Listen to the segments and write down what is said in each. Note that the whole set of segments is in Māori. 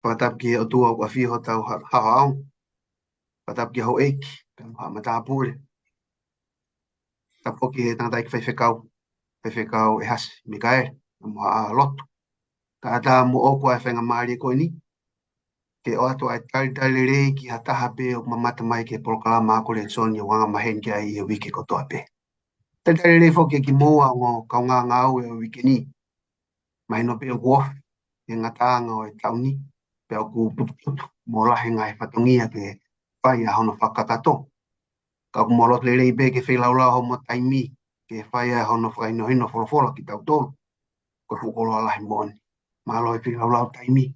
Fatap ki o tua wa fi ho tau ha au. Fatap ki ho ek. Pem ha mata pule. Tapo ki tang tai fai fekau. Fai fekau e has Mikael. Mo ha lot. Ka ta mo o kwa fenga mari ko ni. Ke o atu ai tal tal re ki hata habe o mamata mai ke proklama ko le son yo wanga mahen ki ai e wiki ko to ape. Tal tal re fo ki mo a ngo ka nga nga o e wiki ni. Mai no pe o wo. E ngata nga o e tau ni. Pe o ku putu putu. Mo la henga e fatongia ke fai a hono whakakato. Ka kumolot le rei be ke whi laula ho mo taimi ke whai a hono whai no hino wholofola ki tau tōru ko whukolo alahi mōni malo e whi laula o taimi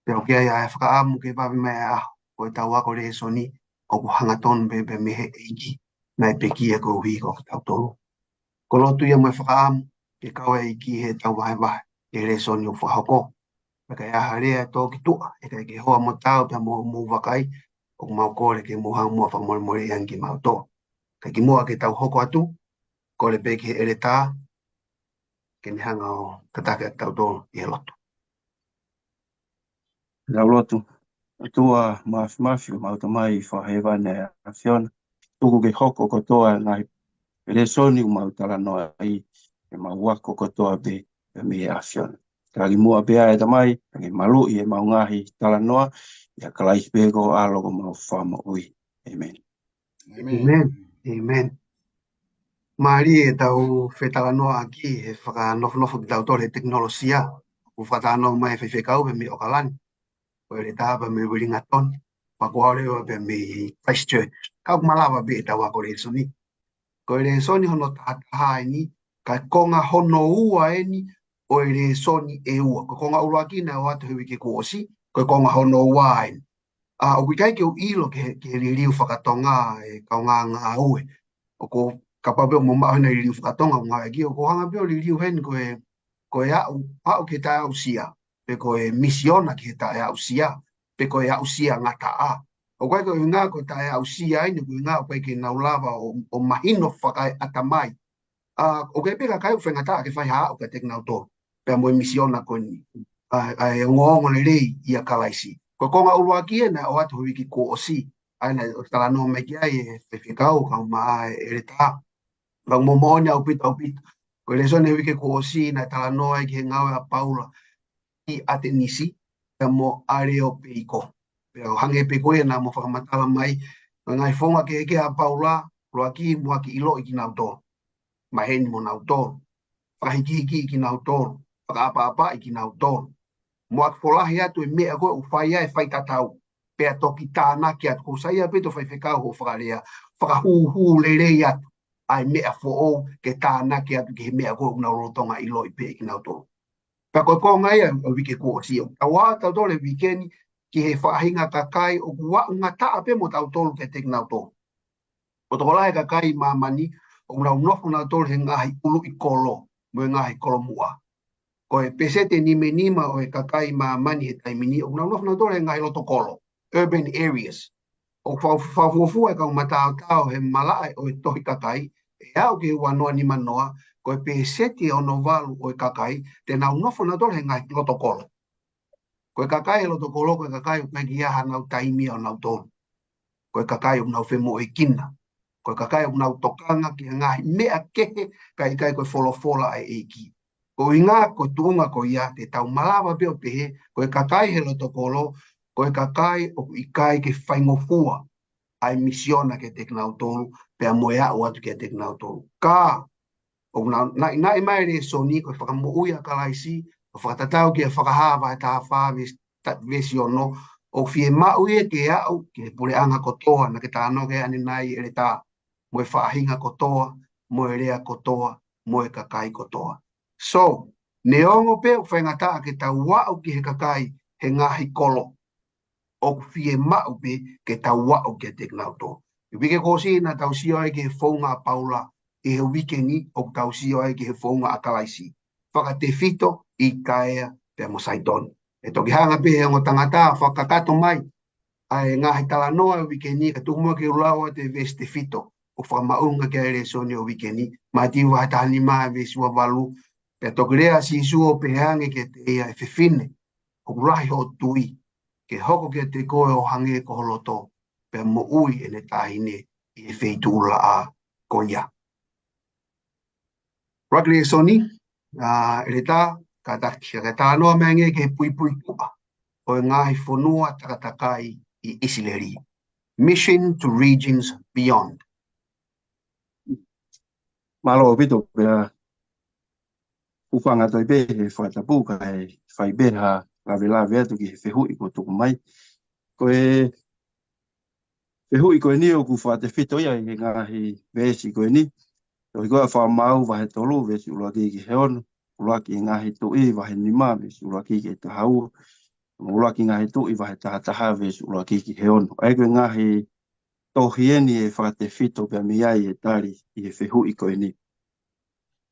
te o kia ia e whakaamu ke papi mai a aho ko e tau ako re soni o ku hanga tonu be be mehe eiki na e peki e ko hui ko ki tau tōru ko lotu ia mai whakaamu ke kau e iki he tau wahe wahe ke re soni o whahako me ka ia harea tō ki tua e ka ke hoa mo tau pe mo wakai o mau kore ke mo hang mua whamore more iang ki mau tō ka ki mua ke tau hoko atu, ko le peke ere tā, ke ni hanga o katake a tau tō i he loto. Lau lotu, tua mafi o mauta mai whahewa ne a whiona. Tuku ke hoko kotoa ngai pere soni o mauta la noa i e mauako kotoa be e me a whiona. Kagi mua bea e tamai, kagi malu i e maungahi tala noa, ia kalai pego alogo mau whama ui. Amen. Amen. Amen. Maari e tau whetala noa aki he whaka nofo ki tau tōre teknolosia. O whakatano mai e whewhekau pe me o kalani. O ere tā pe me wiringa toni. Pakuaore o pe me Christchurch. Kau kumalawa be e tau ako re soni. Ko ere soni hono tātaha e ni, ka konga hono ua e ni, o ere soni e ua. Ko konga ua ki na o atu hewi ke kuosi, ko konga hono ua e ni. O kai ke o ilo ke ririu whakatonga e kaunga ngā ue. O ko kapape o mama hana ririu whakatonga o ngā eki, o ko hanga peo ririu hen ko e au ke tae au sia, pe ko e misiona ke tae au sia, pe ko e au sia ngata a. O kai ko ngā ko tae au sia ina, ko ngā o kai ke naulawa o mahino whakai atamai. O kai peka kai u whengata ke whai haa o ka teknau tō, pe mo e misiona ko ni. Ai ngongo le rei ia kalaisi. Ko konga urua kia na o atu hui ki ko o si. Ai na o tala no me kia e whewhikau ka maa e re tā. Wang mo mohonia au pita. Ko le sone hui ki ko o si na tala no e ki he ngawe a paula i ate nisi. Pe mo are o peiko. Pe o hange peiko e na mo whakamatala mai. Ngai whonga ke heke a paula. Roa ki mua ki ilo i ki nau tō. Maheni mo nau tō. Whahiki i ki nau tō. Whakaapa i ki nau tō. Moak folahi atu e mea koe u whaia e whai tatau. Pea toki tāna ki atu. Ko saia peto whai whekau ho whakarea. Whakahu le rei atu. Ai mea fo ke tāna ki atu ki he mea koe una rotonga i loi pe ki nau tō. Pea koe koe ngai o wike kua si o. Awa tau tōle wikeni ki he whahinga kakai o kua unga taa pe mo tau tōlu ke te ki nau tō. O toko lahe kakai mamani o una unofu nau tōle he ngahi ulu i kolo. Mo ngahi kolo mua. Ko e pesete ni me nima o e kakai ma mani he taimini, o na tore ngai loto kolo, urban areas. O whawufu e kau matao tau he malae o e tohi kakai, e au ke wanoa ni manoa, ko e pesete o no walu o e kakai, te nau nofo na tore ngai loto kolo. Ko e kakai e loto kolo, ko e kakai o pegi aha nau taimi o nau tonu. Ko e kakai o nau whemo o e kina. Ko e kakai o nau tokanga ki ngahi mea kehe, kai ko e wholofola e eiki. Ko inga ko tuunga ko ia te tau malawa peo pehe, ko e kakai he loto kolo, ko e kakai o ikai ke whaingofua ai misiona ke teknau tolu, pea moea o atu ke teknau tolu. Ka, o na i mai re soni, ko e whakamuuia kalaisi, o whakatatau ke whakahawa e tā whāwesi ono, o fie mauie ke au, ke pure anga kotoa, na ke tāno ke ane nai ere tā, mo e whaahinga kotoa, mo e rea kotoa, mo e kakai kotoa. So, neongo pe o whaingata ke tau wau ki he kakai he ngahi kolo. O fie mau pe ke tau wau ke teknau tō. I wike kōsi na tau sio ai ke he whaunga a paula i he wike ni o tau sio ai ke he whaunga a kalaisi. Whaka te fito i kaea pe mo saitoni. E toki hanga pe he ngo tangata whakakato mai. Ai ngahi tala noa o wike ni ka tukumua ke ulaua te vesi te fito. O whamaunga ke aere soni o wike ni. Mati wahatani maa vesi wa walu. Pea toki rea si suo pehange ke te ea e whiwhine. rahi ho tui, ke hoko ke te koe o hange ko holoto, pe mo ui e ne tahine i e wheitu la a koia. Rakri e soni, e le tā, ka tā noa mengi ke pui pui tua, o e ngahi whanua takatakai i Isileri. Mission to Regions Beyond. Malo pito pia ufanga toi be he whatapu ka e whai beha lawe atu ki he whehu i ko tuku mai. Ko e whehu i ko e ni o ku whate whito ia i ngahi vesi ko e ni. Toi koa wha mau wahe tolu vesi ula ki he ono. Ula ki ngahi tu i wahe nima vesi ula ki he tahau. Ula ki ngahi tu i wahe tahataha vesi ula ki he ono. Ai ko ngahi tohieni e whate whito pia miai e tari i he whehu i ko e ni.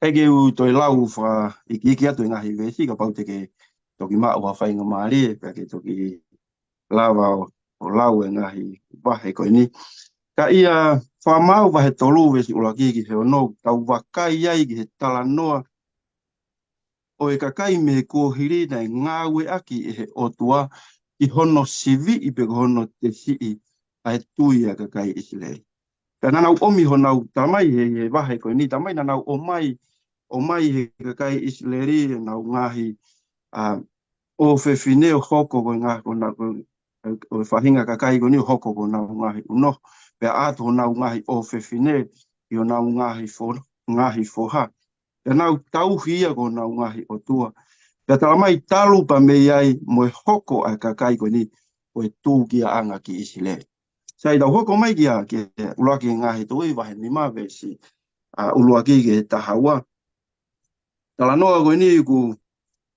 Ege u toi lau wha iki atu i ngahi vesi ka pau te ke toki maa ua whainga maari e pia ke toki lawa o lau e ngahi wahe koe ni. Ka ia whamau wahe tolu vesi ula kiki he ono tau wakai ai ki he tala noa o e kakai me ko hiri nei ngāwe aki e he otua i hono sivi i pe hono te sii a he tui a kakai Isilei. Ka nanau omi honau tamai he wahe koe ni tamai nanau o mai he kakai Isilei nau ngahi o whewhine o hoko ko ngahi o whahinga kakai ko ni hoko ko nau ngahi uno. Pea ato o nau ngahi o whewhine i o nau ngahi foha. Pea nau tauhia ko nau ngahi o tua. Pea talamai talu pa mei ai mo e hoko a kakai ko ni o e tū kia anga ki Isilei. Sai tau hoko mai kia ke ulaki ngahi tui wahe ni mawesi uluaki ke tahaua. Talanoa ko ni ku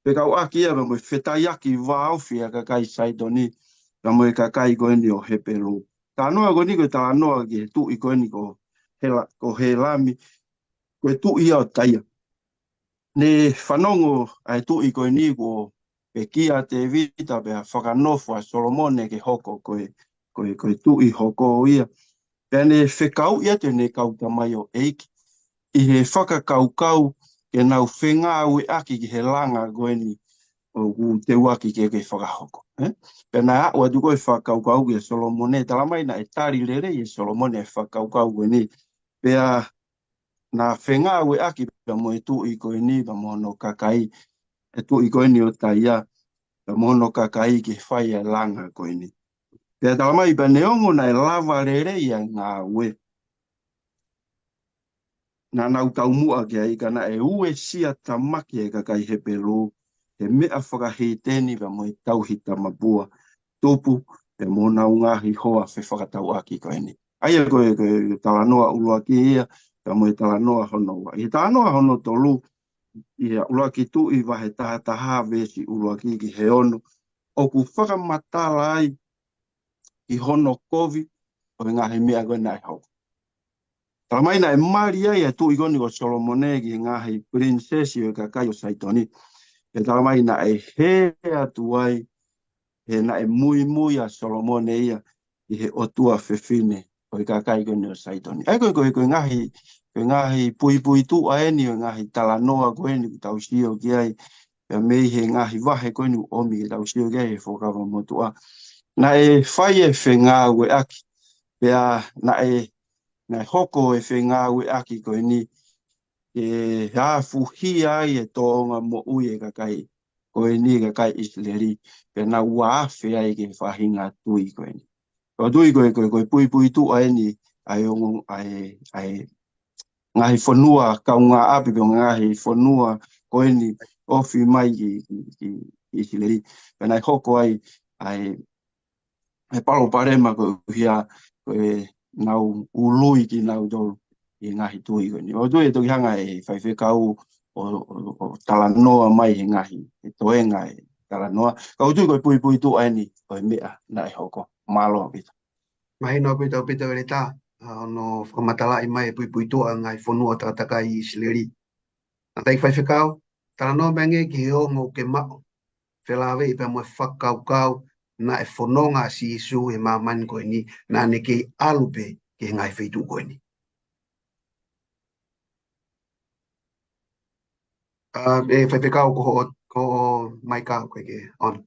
pe kau aki ia mo whetai aki wāofi a kakai saitoni ka mo e kakai ko ni o hepelu. Tānoa ko ni ko tānoa ki tu i ko ni ko he lami ko e tu ia o taia. Ne whanongo ai tu i ko ni ko pe kia te vita pe a whakanofu a Solomone ke hoko ko e tu i hoko o ia. Pea ne whekau ia te ne kau tamai o eiki. I he whakakaukau ke nau whenga ue aki ki he langa ko ni o te waki ke whakahoko. Pena ua tu koe whakaukau ki Solomone, talamai na e tari lere i Solomone e whakaukau koe ni. Pea na whenga ue aki pia mo e tu i koe ni, pa mohono kakai, e tu i koe ni o taia, pa mohono kakai ki whai e langa koe ni. Pea talamai pa neongo na e lava lere i a ngā ue. Na nau taumua ki a ikana e ue sia tamaki e kakai he pelu, he mea whakahiteni pa mo e tauhita mapua. Tupu e mona ngahi hoa whi whakatau aki koe ni. Aia koe talanoa uluaki ia, ka mo e talanoa honoa. I talanoa hono tolu, i uluaki tu i wahe taha vesi uluaki ki he ono. O ku whakamatala ai i hono kovi, o ngahi mea koe nai hau. Talamaina e mari ai e tu i goni ko Solomone ki ngahi prinsesi o kakai o Saitoni. E talamaina e he atu ai, he na e mui a Solomone ia i he otua whewhine o i kakai koe o Saitoni. Ai koe ngahi pui tu a eni o ngahi talanoa koe ni tau sio ki ai pia mei he ngahi wahe koe ni omi tau sio ki ai he whokawa motua. Na e whai e whenga ue aki pia na e hoko e whenga ue aki koe ni e hafu hi ai e toonga mo ui e kakai koe ni kakai Isileli pe na uafe ai ke whahinga tui koe ni. Ko tui koe pui tu ai ni ai ngahi whanua kaunga api pe ngahi whanua koe ni ofi mai ki Isileli. Pe na hoko ai palo parema koe hia koe nau ului ki nau dolu i ngahi tui koe ni. O tui e toki hanga e whaiwhekau o talanoa mai he ngahi, e toenga e talanoa. Kau tui koe pui tu aini, koe mea na e hoko, malo pita. Mahino pita le tā, no whakamatala i mai pui toa ngai whanua takakai i Isileli. Nā tai whaiwhekau, talanoa mengi ki he ongo ke mao. Whelawe i pia mo e whakaukau na e whanonga si isu e mamani koe ni, nā ne kei alupe ki ngai whaitu koe ni. E whaipekau ko mai kao koe ke on.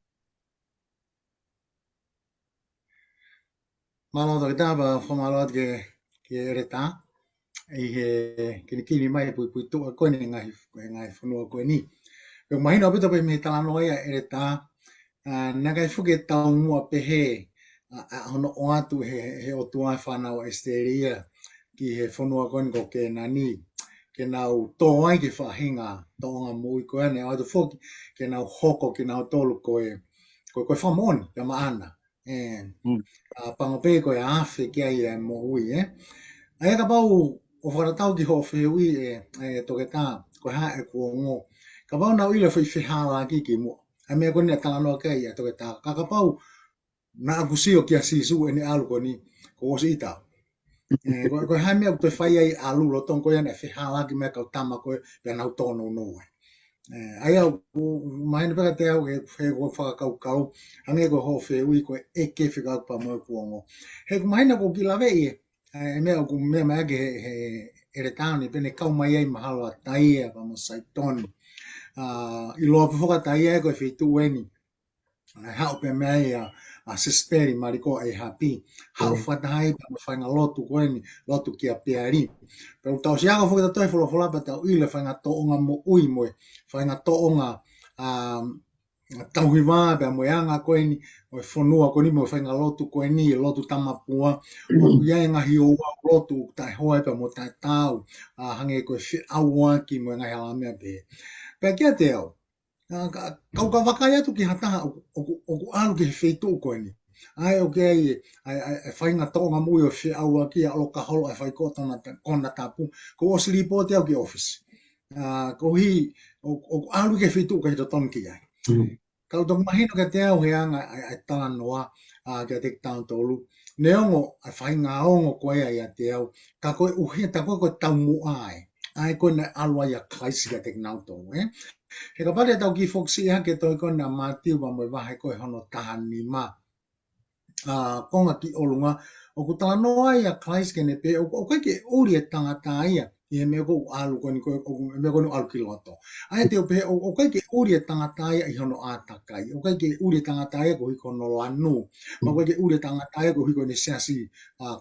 Malo to kita ba formalot ke reta i he kini mai pui tu ko ni ngai fonua ko ni. Yo mai no bito pe me tala no ia reta na kai fuke tau mua pe he hono o atu he o tua whana o esteria ki he fonua ko ko ke nani ke nau tō ai ke whahinga tō ngā mui ko ane o atu foki ke nau hoko ke nau tolu ko whamoni ya maana. Pangope ko e awhi ki ai e mo ui Ai ka pau o wharatau ki ho whiui toke tā ko ha e kua ngō. Ka pau nau ila whi whihala ki mua. Ai mea kone tala noa kei e toke tā. Ka pau na akusio ki a sisu e ni alu ko ni ko osi ita. Ko hai mea kutoi whai ai alu lo tong ko ia ne whihala ki mea kau tama ko e nau tono no e. Ai au mahina peka te au e ko whakakau kau. Hange ko ho whiui ko e ke whikau pa mo kua ngō. He ku mahina ko ki lawe i mea ku mea mea ke he ere tāni pene kau mai ai mahalo a taia pa mo saitoni. I loa pwhoka taia e koe whitu weni. Hau pe mea i a sisperi mariko e hapi. Hau whatahai pa mo whainga lotu koeni, lotu ki a peari. Pero tau si ako whukata toi whola pa tau ile whainga toonga mo ui moe. Whainga toonga tauhi wā pe mo yanga koeni o whanua koni mo whainga lotu koeni lotu tamapua o iai ngahi o lotu tai hoa pe mo tai tau hange koe whi aua ki mo ngai hala mea pe. Pe kia te au. Kau ka wakai atu ki hataha o ku alu ki wheitu koeni. Ai o ke ai whainga toonga mui o whi aua ki a alo ka holo e whaiko kona tapu. Ko o silipo te au ki office. Ko hi o alu ki wheitu ka hito ton ki ai. Kau tōku mahino ka te au he anga ai tala noa kia te tau tolu. Ne ongo ai whainga ongo koe ai a te au. Ka koe uhe ta koe tau mu ai. Ai koe na alua ia kaisi ka te nau tolu. He ka pare tau ki foksi ia ke toi koe na mātiu pa moe wahe koe hono taha ni ma. Konga ki olunga. O ku tala noa ia kaisi ke ne pe. O koe ke uri e tangata ia. I mea ko alu ko ni ko mea ko alu ki loto. Ai te pe o kai ke uri e tangata ia i hono atakai. O kai ke uri e tangata ia ko hiko no lanu. Ma kai ke uri e tangata ia ko hiko ni siasi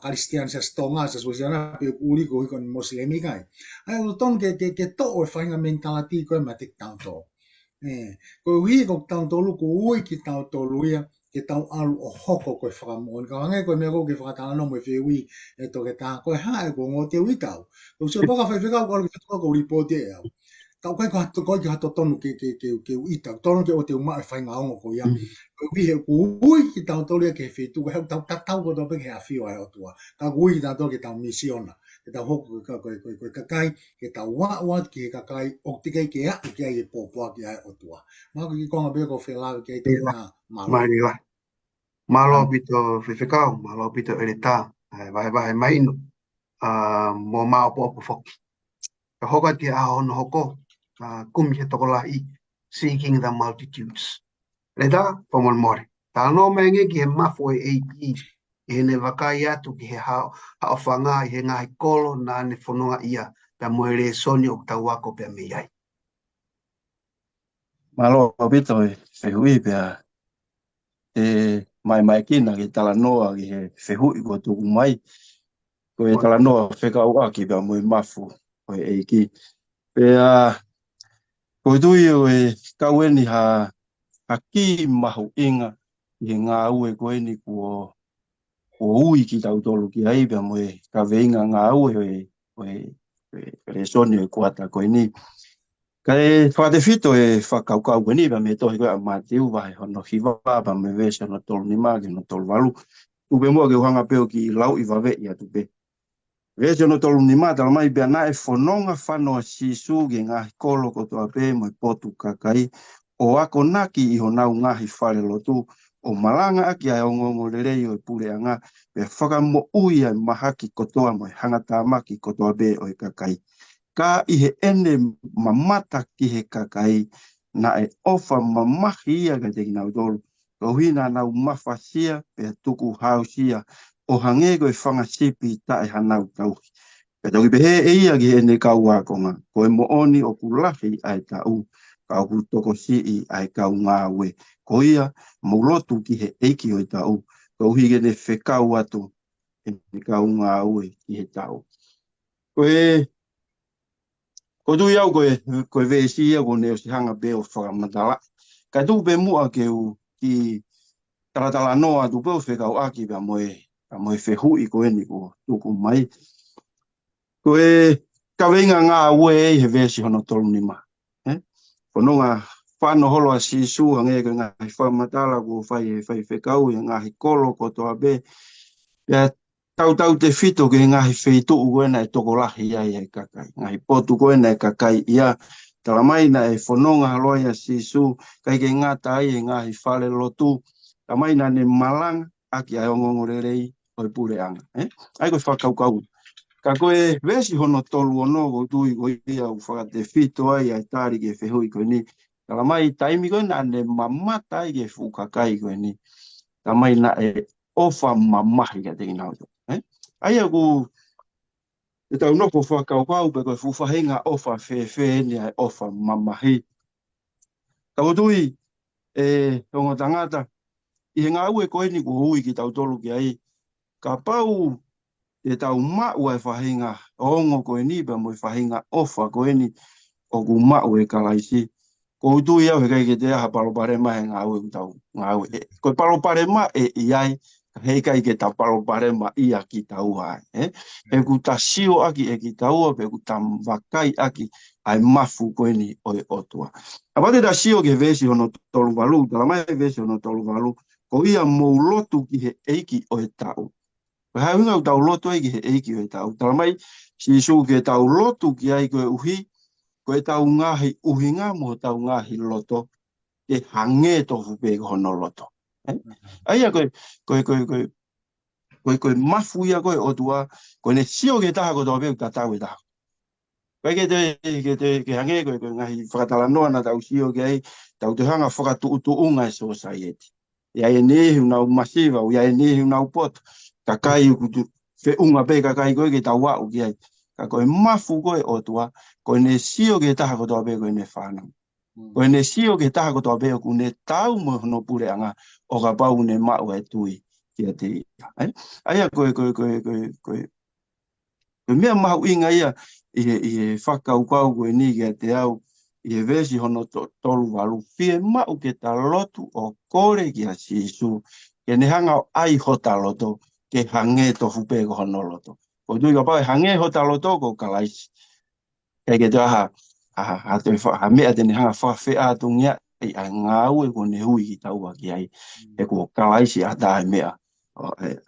Kristian siasi tonga siasi wasiana pe uri ko hiko ni moslemi kai. Ai o ton ke to o whainga mentality ko e ma te tau to. Ko hui ko tau tolu ko ui ki tau tolu ia ke tau alu o hoko koe whakamon. Ka wangai koe mea ko ke whakatala no mo e whiui e toke tā koe hae ko ngō te ui tau. Ko sio baka whaiwhikau ko alu ki whatuka ko ripoti e au. Kau kai ko hato tonu ke ui tau. Tonu ke o te uma e whainga ongo ko ia. Ko ui he ku ui ki tau tolu ia ke whitu. Ko heu tau tatau ko tau peke hea whio ai o tua. Ka ui ki tau tolu ke tau misiona. Ke tau hoku koe kakai. Ke tau waa ki he kakai. O tikai ke a ki ai e pōpua ki ai o tua. Mako ki konga peko whelawe ki ai te nā malo. Mariwa. Malo pito whiwhikau, malo pito ere tā. Wahe maino. Mo mao po opo whoki. Ka hoka te aho no hoko. Kumi he toko lahi. Seeking the multitudes. Le tā, pomon more. Tā no menge ki he mafo e eiki. I he ne wakai atu ki he hao whanga i he ngahi kolo nā ne whanonga ia. Pea moere soni o tau wako pea me iai. Malo pito e whihui pea e mai kina ki tala noa ki he whihui ko tuku mai. Ko e tala noa whekau aki pea moe mafu ko e eiki. Pea ko tui o e kaueni ha ki mahu inga i ngā ue ko eni ko ui ki tau tolu ki ai pea moe ka veinga ngā ue e soni o kuata ko eni. Ka e whakate whito e whakaukau ni pa me tohi koe a mātiu wahe hono hiwa pa me vese no tolu ni maki no tolu walu. Tupe mua ke uhanga peo ki lau i wawe ia tupe. Vese no tolu ni maki tala mai pia na e whanonga whanoa sisu ki ngahi kolo kotoa pe mo i potu kakai. O ako naki i honau ngahi whare lotu. O malanga aki ai ongongo lerei o i pule anga. Pe whakamo ui ai mahaki kotoa mo i hangata maki kotoa pe o i kakai. Ka i he ene mamata ki he kakai na e ofa mamahi ia ka te kinau tolu. Ko hina nau mawhasia pe tuku hausia o hangego e whangasipi ta e hanau tauhi. Pe toki pe he e ia ki he ne kau wakonga. Ko e mooni o kulahi ai tau. Ka o toko sii ai kau ngā ue. Ko ia maulotu ki he eiki o i tau. Ko hige ne whekau atu ni kaunga ui ki he tau. Ko tu iau koe vesi ia ko neo si hanga be o whakamatala. Kai tu pe mua ke u ki taratala noa tu pe o whekau aki pa moe whehui ko eni ko tuku mai. Koe kawenga ngā ue e he vesi hono tolu ni ma. Kono ngā whano holo a sisu hange ko ngā whamatala ko whai whekau i ngā kolo ko toa be. Pea tau te whito ke ngahi wheitu uena e toko lahi ia e kakai. Ngahi potu koena e kakai ia. Tala mai na e whanonga haloia sisu. Kai ke ngata ai e ngahi whale lotu. Tala mai na ne malang aki ai ongongorerei oi pure anga. Ai koe whakaukau. Ka koe vesi hono tolu ono ko tui ko ia u whakate whito ai ai tāri ke whehui koe ni. Tala mai taimi koe na ne mamata ai ke whukakai koe ni. Tala mai na e ofa mamahi ka te inauto. Ai aku e tau noko whakaukau pe koe fufahinga ofa whewhe ni ai ofa mamahi. Tau tui hongo tangata i he ngā ue koe ni ko hui ki tau tolu ki ai. Ka pau e tau mau e whahinga ongo koe ni pa mo whahinga ofa koe ni o ku mau e kalaisi. Ko tui au he kai ke te aha palopare ma he ngā ue ku tau ngā ue. Koe palopare ma e iai hei kai ke ta palopare ma ia ki tau hai. He ku ta sio aki e ki tau pe ku ta wakai aki ai mafu koe ni oi otua. Apate ta sio ke vesi hono tolu walu, tala mai vesi hono tolu walu, ko ia mou lotu ki he eiki oi tau. Ko hai unga u tau lotu ai ki he eiki oi tau. Tala mai si su ke tau lotu ki ai koe uhi, koe tau ngahi uhi ngā mo tau ngahi loto, ke hange tofu pe hono loto. Aia koe mafu ia koe o tua, koe ne sio ke taha ko tau peu tatau e taha. Koe ke hange koe ngahi whakatala noa na tau sio ke ai, tau te hanga whakatu utu unga e society. Ia e nehi unau masiva, ia e nehi unau pot, ka kai ukutu whe unga pe ka kai koe ke tau wau ki ai. Ka koe mafu koe o tua, koe ne sio ke taha ko tau peu koe ne whanau. Koe ne sio ke taha ko tau peu ku ne tau mo hono pure anga, o ka pau ne mau e tui kia te ia. Aia koe mea mahu inga ia i he whakaukau koe ni kia te au i he vesi hono tolu walu fie mau ke ta lotu o kore kia sisu ke ne hanga ai hota loto ke hange tofu pe ko hono loto. Ko tui ka pau hange hota loto ko kalaisi. Kei ke te aha mea te ne hanga whawhi atungia i a ngāu e ko ne hui ki taua ki ai e ko kalaisi a tae mea.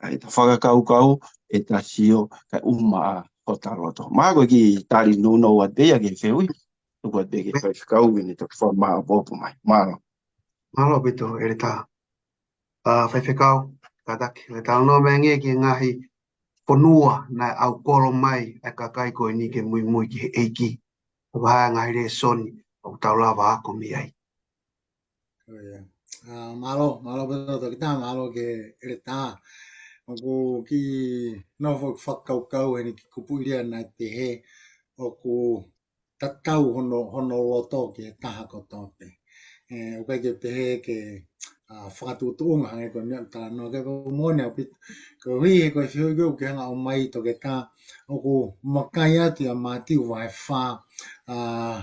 Ai ta whakakaukau e ta sio kai uma o ta loto. Mā koe ki tari no wa bea ke wheui. Tuku at bea ke whakakau ni ta whamaa popo mai. Mālo. Malo pito e ta whaiwhekau kataki. Le tau no me nge ki ngahi whanua na au kolo mai e kakai koe ni ke mui ki he eiki. O hae ngahi re soni o tau lava ako mi ai. Malo pito to kita malo ke e ta. Oku ki nofo whakaukau e ni ki kupuria na te he o ku tatau hono loto ke taha ko tope. O kai ke te he ke whakatutunga hange ko mea tala no ke ko mone o pito. Ko hui e koe whioi keu ke hanga o mai to ke ta o ku makai atu a mātiu vai wha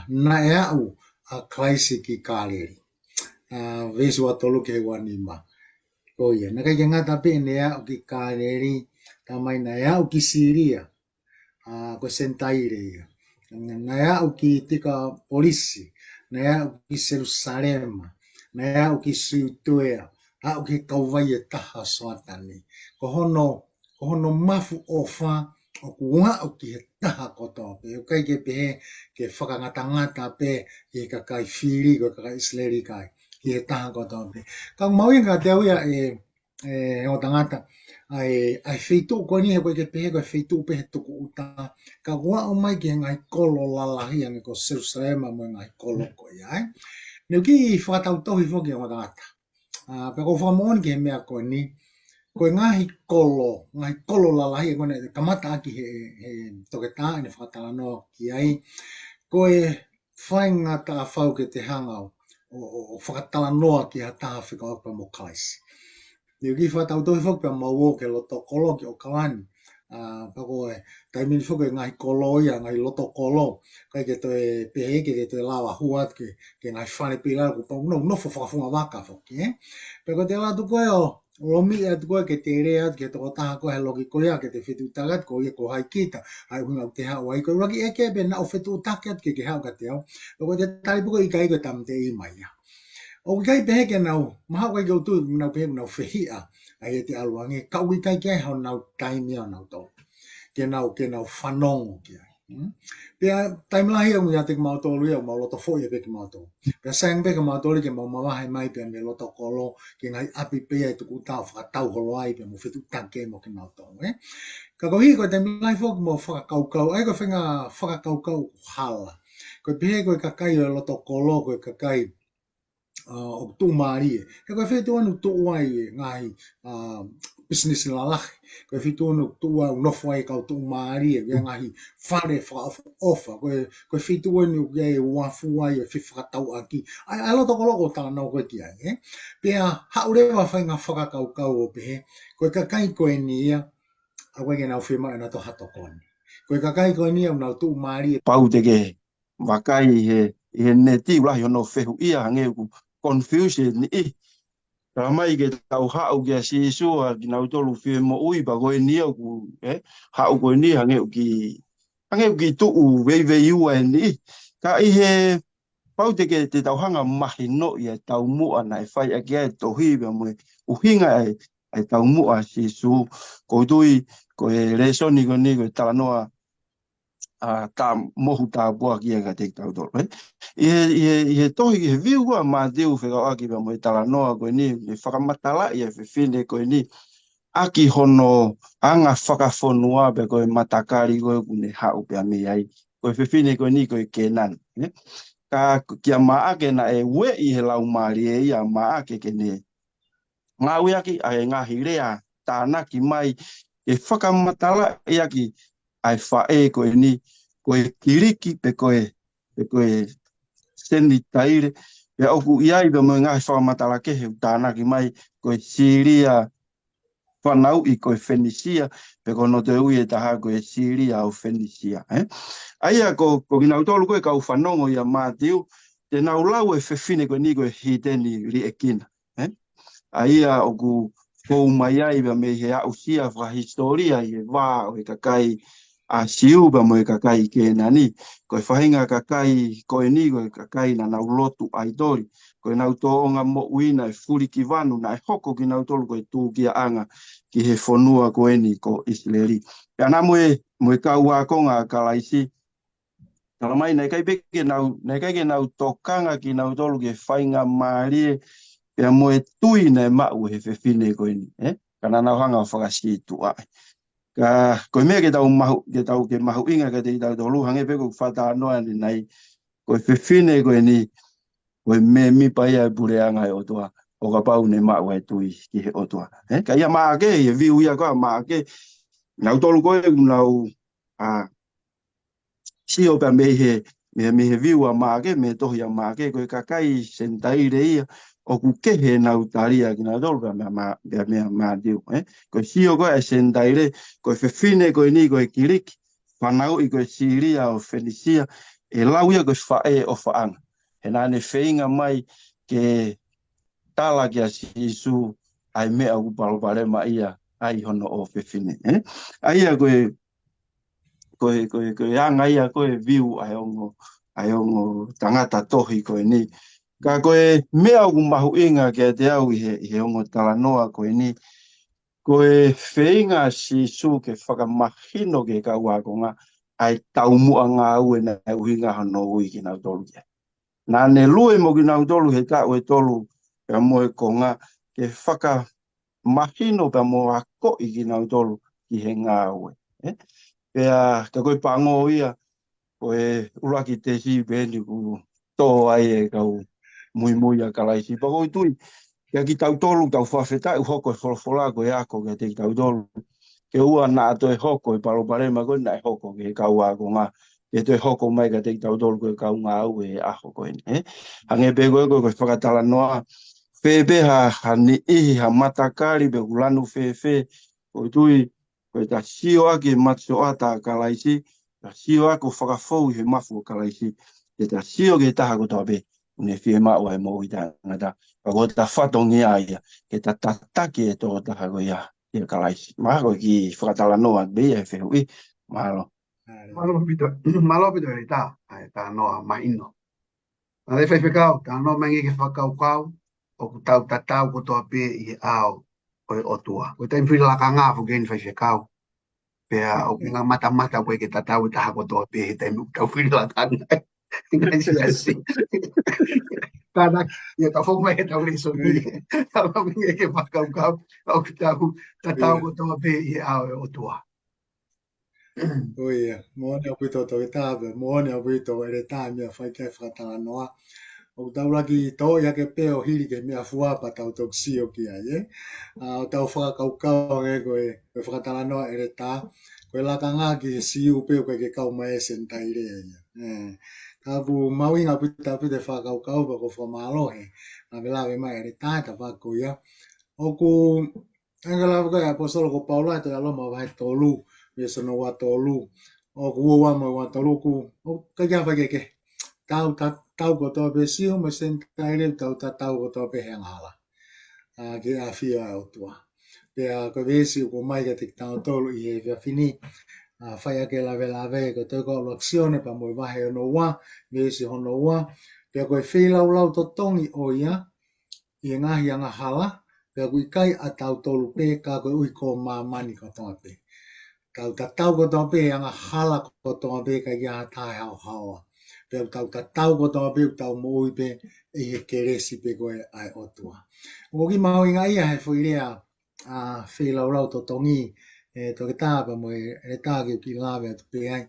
na e au a klaisi ki kāleri. Vesu a tolu ke wanima. Ko ia, na kai ke ngata pe ne au ki kāleri ka mai na e au ki Siria. Ko sentaire ia. Na e au ki tika polisi. Na e au ki Jerusalema. Na e au ki Siutoea. Au ki kauwai e taha soatani. Ko hono mafu o wha o kua o ki he taha koto. O kai ke pehe ke whakangata pe i ka kai whiri ko ka kai isleri kai. Ki he taha koto pe. Ka maui ka te au ia o tangata. Ai wheitu koe ni he koe ke pehe koe wheitu pehe tuku uta. Ka kua o mai ki he ngai kolo lalahi ane ko Jerusalema mo ngai kolo koe ai. Neu ki whakatau tohi whoki o tangata. Pe ko whakamoni ki he mea koe ni. Koe ngahi kolo lalahi e kone kamata aki he toke tā ene whakatala no ki ai. Koe whaingata a whau ke te hangau o whakatala noa ki ha taha whika opa mo kalaisi. Ni ki fa tau toi fok pe mau ke loto kolo ki o kawan. Pa ko e tai min fok ngai kolo ia ngai loto kolo kai ke toi pe ke toi lawa huat ke ngai fane pila ku pa no fo fa funga waka fok pe ko te la tu ko o Romi at ko ke te re at ke to ta ko he logi ko ya ke te fitu tagat ko ye ko hai kita ai hunga te ha wai ko rogi e ke be na o fitu tagat ke ha ka te o ko te tai ko i kai ko tam te i mai ya o kai be ke nau ma ko go tu na pe na fe hi a ai te alwangi ka wi kai ke ha na tai mi na to ke nau whanong ke ai. Pea taimlahi au ia te mau tolu ia mau loto fo ia pe ke mau tolu. Pea sang pe ke mau tolu ke mau mawahai mai pea me loto kolo ke ngai api pea i tuku tau whakatau holo ai pea mo whetu tanke mo ke mau tolu. Ka ko hi ko taimlahi fo ke mau whakakaukau ai ko whenga whakakaukau hala. Ko pehe ko kakai o loto kolo ko kakai o tu mari e ko fetu anu tu wai ngai business la la ko fetu anu tu wa no foi ka tu mari e ngai fare fa ofa ko fetu anu ge wa fu wai e fa tau aki ai lo to ko ta no ko ti ai pe ha ure wa fa nga fa ka ka o pe ko ka kai ko ni ya a wa ge na fe ma na to ha to kon ko ka kai ko ni na tu mari pau te ke wakai he neti ula yo no fehu ia nge ku confusion ni ramai ke tau hau ke si sua ki nau tolu fe mo ui ba go ni ku hau go ni hange ki tu u ve u ni ka i he pau te tau hanga mahi no ia tau mu ana e fai ake to hi be mo u hinga ai tau mu a si su ko tui ko e resoni go ni go tala noa ta mohu ta boa ki ga te tau do i tohi he viu wa ma deu fe ga ki ba mo tala noa ko ni me whakamatala i fe fine ko ni aki hono anga whakafonua be ko matakari ko kune hau pe me ai ko fe fine ko ni ko kenan ka kia maa ke na e we i he lau maari e ia maa ke ne ngā uiaki a e ngā hirea tāna ki mai e whakamatala e aki ai whae koe ni koe kiriki pe koe seni taire pe oku iai pe mo ngā whakamatala ke he tāna ki mai koe Siria whanau i koe Fenisia pe kono te ui e taha koe Siria o Fenisia aia ko kinau tolu koe kau whanongo ia mātiu te nau lau e whewhine koe ni koe hiteni ri e kina aia o ku kou mai ai ba me he au sia fra historia i e wā o e kakai a siu ba mo e kakai ke nani ko e whahinga kakai ko e ni ko e kakai na nau lotu ai tori ko e nau toonga mo uina e furi ki vanu na e hoko ki nau tolu ko e tū kia anga ki he whonua ko e ni ko Isleri ka na mo e kau a konga kalaisi tala mai nei kai ke nau tokanga ki nau tolu ke whainga maarie pe mo e tui nei mau he whewhine ko ni kana nau hanga whakasitu ai ka ko me ke tau mahu inga ke te tau tolu hange pe ko whata noa ni nei ko whewhine ko ni ko me mi pai ai bureanga e otoa o ka pau nei mau e tui ki he otoa ka ia maa ke e viu ia ko maa ke nau tolu ko e nau si o pe me he viu a maake me tohi a maake ko kakai sentai reia o ku ke he na utaria ki na dol me ma diu ko si o ko e sentai re ko fe fine ko ni ko kirik fanau i ko Siria o Fenisia e lauia ko fa e o fa an he na ne feinga mai ke tala ki a sisu ai me au palopare ma ia ai hono o fe fine ai ko ko anga ia ko viu ai ongo tangata tohi ko ni ka ko me au mahu inga ke te au he ongo tala noa ko ni ko feinga si su ke whakamahino ke ka ua ko nga ai tau mua ngā ue na uhinga hano ui ki nau tolu ke na ne lue mo ki nau tolu he ka ue tolu ka moe ko nga ke whakamahino ka mo ako i ki nau tolu ki he ngā ue pea ka koe pango ia koe uraki te si beni ku tō ai e kau mui a kalaisi pa koe tui kia ki tau tolu tau whawhetai u hoko e wholofola koe ako kia te tau tolu ke ua na ato e hoko e paro parema koe na e hoko ke kau ako ngā ke te hoko mai ka te tau tolu koe kau ngā au e aho koe hange pe koe koe whakatala noa Febeha hani ihi ha matakari be ulanu fefe o tui ko ta sio ake matso ata kalaisi ta sio ako whakafou he mafu kalaisi te ta sio ke taha ko tobe ne fie ma o e mo ita ngata ko ta fatongi ai ke ta tataki e to taha ko ia ia kalaisi ma ko ki whakatala noa be e fehui malo Malo pito e ta, ta noa mai ino. Ma le fai kau, ta no mengi ke whakau kau, o ku tau tatau ko toa pe i ao o e otua. Ko te mwhiri la ka ngā fu geni fai kau. Pea o ku ngā mata mata ko e ke tatau i taha ko toa pe he te mwhiri tau whiri la ka ngā. Ngai si asi. Tāna, ia ta whong mai he tau le so ni. Ta no mengi ke whakau kau, o ku tau tatau ko toa pe i ao e otua. Oia, moone o pito to tāwe, moone o pito e re tā mea whai kai whakatanga noa. O tauraki tō ia ke peo hiri ke mea fuapa tau tok sio ki ai, e? O tau whakakaukau e koe whakatanga noa e re tā. Koe laka ngā ki siu peo koe ke kau mai esen tai rea ia. Kapu mawinga pita pita whakakaukau pa ko whamalohe. Nā velawe mai e re tā ta whako ia. O ku, angala koe apostolo ko Paula e to aloma vai tolu. Me sono wa tolu o ku wa mo wa tolu ku o ka ya fa ke tau ko to be si o me sen tai le tau ko to be hangala a ke a fia o tua pe a ko ve si ko mai ke tik tau tolu i e fini a fa ya ke la ve ko to ko l'azione pa mo va he no wa ve si hono wa pe ko e fila lau to tongi o ia i nga hi nga hala pe ku kai a tau tolu pe ka ko ui ko ma mani ko to pe tau ko tō pē anga hala ko tō pē ka ia tāi hao hawa. Pēo tau ko tō pē tau mōi pē e he keresi pē koe ai otua. O ki mau inga ia he whuirea a whelaulau tō tongi tō ke tāpa mo e tāke ki lawe atu pē ai.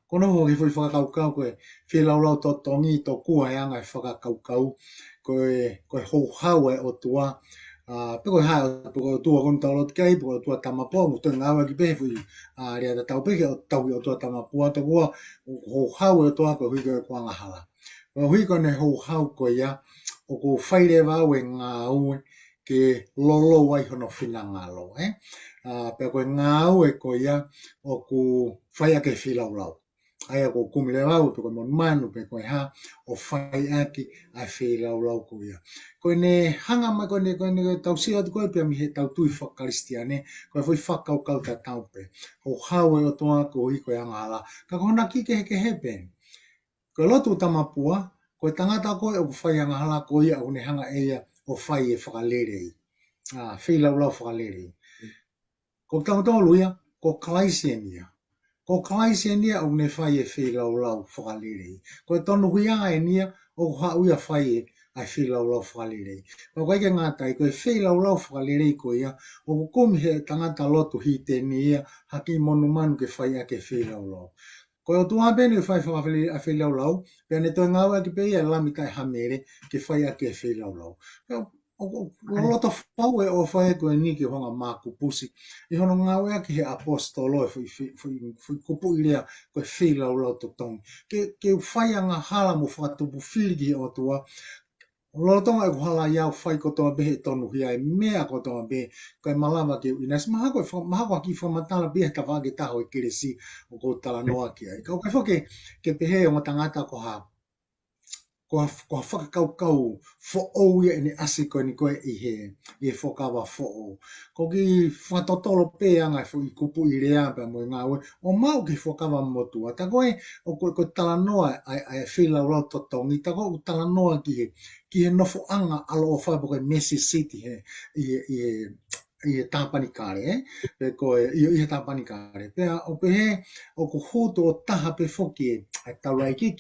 Kono ho ki whui whakakaukau koe whelaulau tō tongi tō kua he anga e whakakaukau koe hou hau e otua. Peko ha peko tua kon talo kai peko tua tamapo mo to ngawa ki befu ria da tau peke tau o tua tamapo to ko ho hau e to ko hui ko nga hala o hui ko ne ho hau ko ya o ko faile va we nga u ke lolo wai hono fina ngalo peko nga u e ko ya o ku fai ke fila ulau ai ko kumile va o ko mon manu peko ha o fai aki a fila ulau ko ya ko ne hanga ma ko ne tau sia ko pe mi he tau tui fa kristiane ko foi fa kau ta tau pe o hawe o toa ko i ko anga ala ka ko na ki ke hepen ko lotu tamapua ko tangata ko o fai anga ala ko ia o ne hanga eia o fai e fa lere fila ulau fa lere ko tau to luia ko klaisienia ko klaisienia o ne fai e fila ulau fa lere ko tonu huia e nia o ha uia fai ai fila ulau whalere. Ma koe ke ngātai, koe fila ulau whalere ko ia, o kumi he tangata lotu hi te ni ia, haki monu manu ke whai ake fila ulau. Koe o tuā pēne ke whai whawhawhele a fila ulau, pēne ne toi ngāua ki pe ia lami tai hamere ke whai ake fila ulau. O loto whau e o whai koe ni ki honga māku pusi. I hono ngāua ki he apostolo e whi kupu i lea koe fila ulau to tongi. Ke whai anga hala mo whatupu whiri ki o tua, Lotonga e kuhala iau whai ko toa behe tonu hia e mea ko toa behe koe malawa ki uinas. Maha koe ki whamatala behe ta whake taho e keresi o ko tala noa ki ai. Kau kai whake ke pehe o matangata ko ha whakakaukau fo ou ia ene asi koe ni koe i he whakawa fo ou. Ko ki whatotolo pe anga i kupu i rea pa mo ngā ue. O mau ki whakawa motua. Ta koe o koe tala noa ai whila urau totongi. Ta koe o tala noa ki he nofo anga alo o whai koe Messi City i he tāpani kāre, pe koe i he tāpani kāre. Pea o pehe o ko hūtu o taha pe whoki ai taurai ki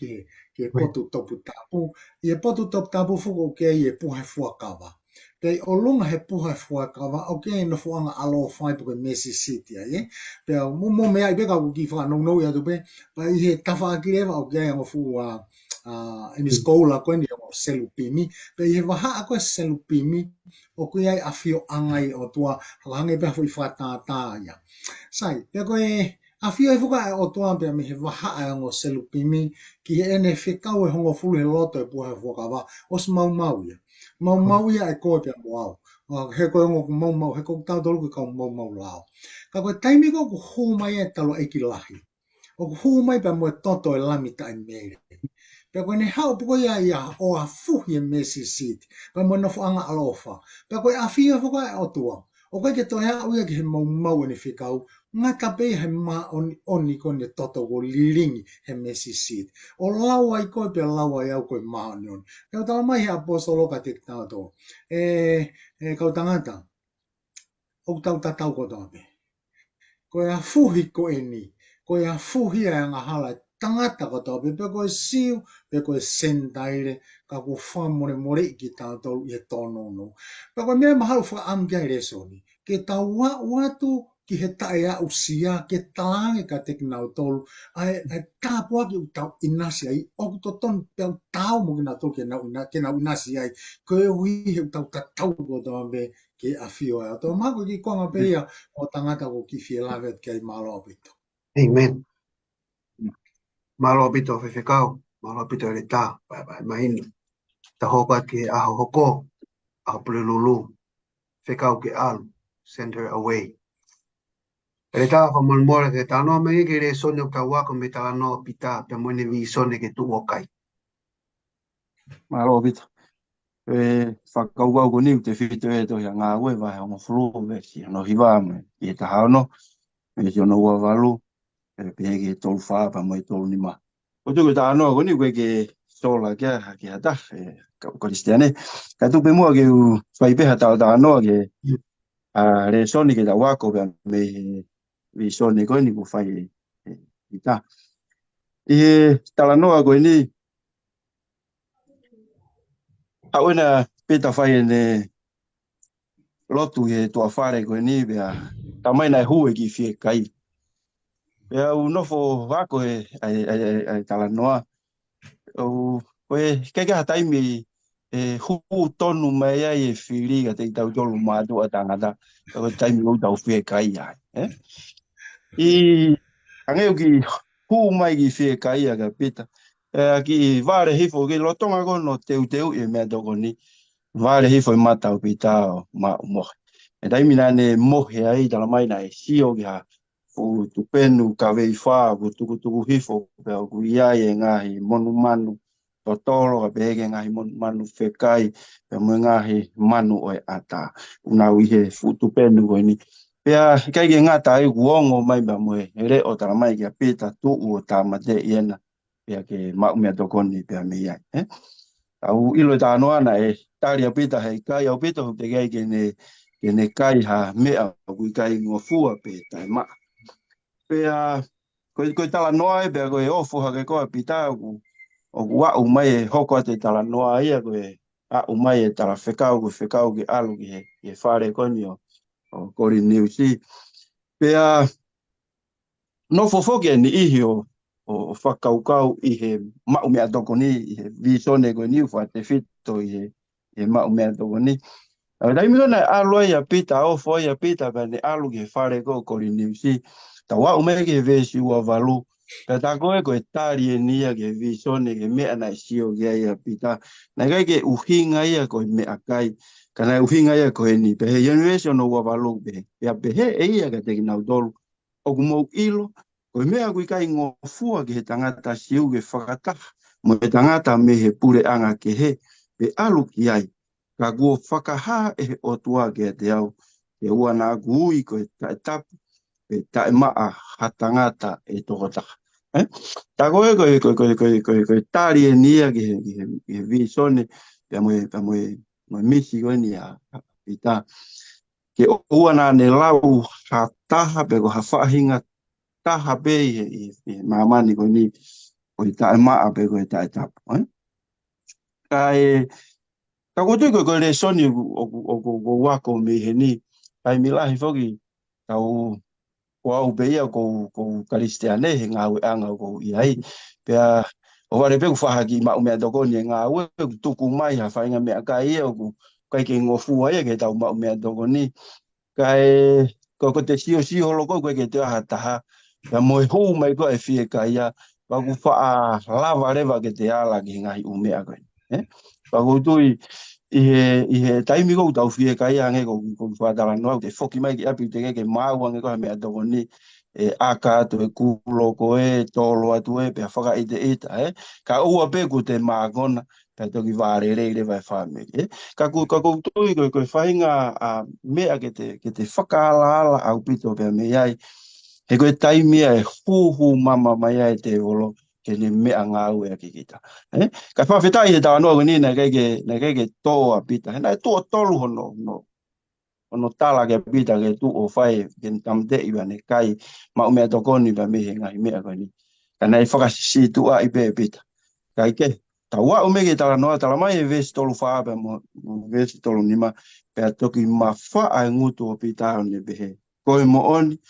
he potu topu tapu. I he potu topu tapu whuko ke i he puhai fuakawa. Pea o lunga he puhai fuakawa o ke i nofo anga alo o whai koe Messi City ai. Pea mo mea i peka ki whanau i atu pe, pa i he tawha akirewa o ke ai ngofu in skola koe ni o selupimi, pe i he waha a koe selupimi, o koe ai awhio angai o tua hange pe hui whatātā ia. Sai, pe koe awhio e whuka o tua pe mi he waha a o selupimi, ki he ene whekau e hongo fulu he loto e puha whakawa, os mau ia. mau ia e koe pia moao. He koe ngoku mau, he koe tau tolu ke kau mau lao. Ka koe taimi ko ku hū mai e talo eki lahi. O ku hū mai pia mo e toto e lami ta e mere. Pia koe ne hao puko ia o a fuhi e mesi siti. Pia mo e nofu anga alofa. Pia koe a fia fuko e otua. O koe ke toi hao ia ki he mau e ni whikau. Ngā ka pei he mā oni koe ne toto ko liringi he mesi siti. O laua i koe pia laua i au koe mā oni oni. Kau tala mai he apostolo ka te tātou. Kau tangata. O tau tatau ko tōpe. Koe a fuhi ko e ni. Koe a fuhi a ngā hala tangata ko tōpe. Pe koe siu, pe koe sentaire. Ka ko whamore more i ki tātou i he tōno no. Pe koe mea mahalu whaka amkia i resoni. Ke tau watu ki he tae a usia, ke talange ka te kinau tolu. Ai tāpua ki u tau inasi ai. Oku to ton pe au tau mo ki nā tolu ke nau inasi ai. Koe hui he u tau tatau ko tōpe. Ke a fio e ato. Mako ki konga peia o tangata ko ki fie lawe ki ai malo apito. Amen. Malo apito whewhekau. Malo apito e le tā. Mahini. Ta hoka ke aho hoko. Aho pulelulu. Whekau ke alu. Send her away. E le tā whamonmora ke tānoa mengi ke re sone o ka wako me tā no pita. Pia moene vi sone ke tu okai. Malo pita. Whakauau ko niu te whitu e tohi a ngā ue vai o mawhuru me si ano hiwa me i e tahao no me si ano ua walu e pehe ke tolu whaapa mo i tolu ni ma. O tuku ta anoa ko niu koe ke sola kia ki hata ka Kristiane. Ka tupe mua ke u whaipeha tau ta anoa ke re soni ke ta wako pia me vi soni koe ni ku whai i ta. I he tala noa koe ni Awena peta whai ne lotu he tua whare koe ni bea ta mai nai hue ki whie kai. Bea u nofo wako he ai tala noa. O koe keke hataimi e hu tonu mai ai e whiri ka te tau tolu mātua tangata. Koe taimi u tau whie kai ai. I angeu ki hu mai ki whie kai a ka peta. Ki vare hifo ki lotonga kono teu e mea toko ni. Vale hifo i mata o pita o ma mohe. E taimi nane mohe ai tala mai na e sio ki ha fu tupenu ka vei wha ku tuku hifo pe o ku iai e ngahi monu manu totoro ka peheke ngahi monu manu whekai pe mo ngahi manu o e ata. Unau ihe fu tupenu koe ni. Pea kai ke ngata ai kuongo mai ba moe ere o tala mai ki a pita tu o ta mate iena. Pea ke maumea tokoni pea me iai. Au ilo ta noa na e tari apita hei kai au pita hu te gai ke kai ha mea kui kai ngofua pe tai ma. Pea koe tala noa e pea koe ofu ha ke koe pita o ku wau mai e hoko te tala noa ia koe au mai e tala whekau ke alu ki he whare koe ni o kori niusi. Pea no fofoke ni ihi o whakaukau i he mau mea toko ni, i he visone koe ni uwha te whito i he mau mea toko ni. Raimi kona alu ai a pita, ofo ai a pita, pa ne alu ki he whare ko kori niusi. Ta wau mea ki he vesi ua walu. Ka ta koe koe tari e nia ki he visone ke mea nai sio ki ai a pita. Nai kai ke uhinga ia koe mea kai. Ka nai uhinga ia koe ni, pe he generation o ua walu pe. Pe he e ia ka te ki nau tolu. O kumou ilo, koe mea kui kai ngofua ki he tangata siu ke whakataha. Mo he tangata me he pure anga ke he. Pe alu ki ai. Ka kua whakaha e he otua ke te au. Ke ua nā kui koe tae tapu. Pe tae maa ha tangata e tokotaha. Ta koe tari e nia ki he visone. Pea moe misi koe ni a pita. Ke ua nā ne lau ha taha pe ko ha whahinga taha pe i mamani koe ni koe tae maa pe koe tae tapu. Ka kutui koe le soni o wako me he ni. Kai milahi whoki kau au pe ia ko Kristiane he ngā ue anga ko iai. Pea o wale pe ku whahaki ma umea toko ni ngā ue tuku mai ha whainga mea kai ia o ku kai ke ngofua ia ke tau ma umea toko ni. Kai ko te sio loko koe ke te aha taha. Pea moe hou mai koe e fie kai ia. Pa ku wha lava rewa ke te ala ki ngahi umea koe. Pa kutui i he taimi ko tau fie kai ange ko whātara noa te whoki mai ki api te ke māu ange ko he mea toko ni aka atu e kulo ko e tolo atu e pia whaka ite ita ka ua pe ko te māgona pia toki vāre reire vai whāmeri ka koutoi koe whainga mea ke te whakaala au pito pia me iai he koe taimi e huhu mama mai ai te olo ke ne mea ngā ue a kikita. Ka whawhetai he tawa noa ni na kei toa pita. He nai toa tolu hono tala ke pita ke tu o whai ke tamte iwa ne kai ma umea tokoni pa mehe ngai mea koe ni. Ka nai whakasisi tu a ipe pita. Ka ike, ta ua umege tala noa tala mai e vesi tolu whaape mo vesi tolu nima pea toki ma wha ngutu o pita o ne behe. Koe mo oni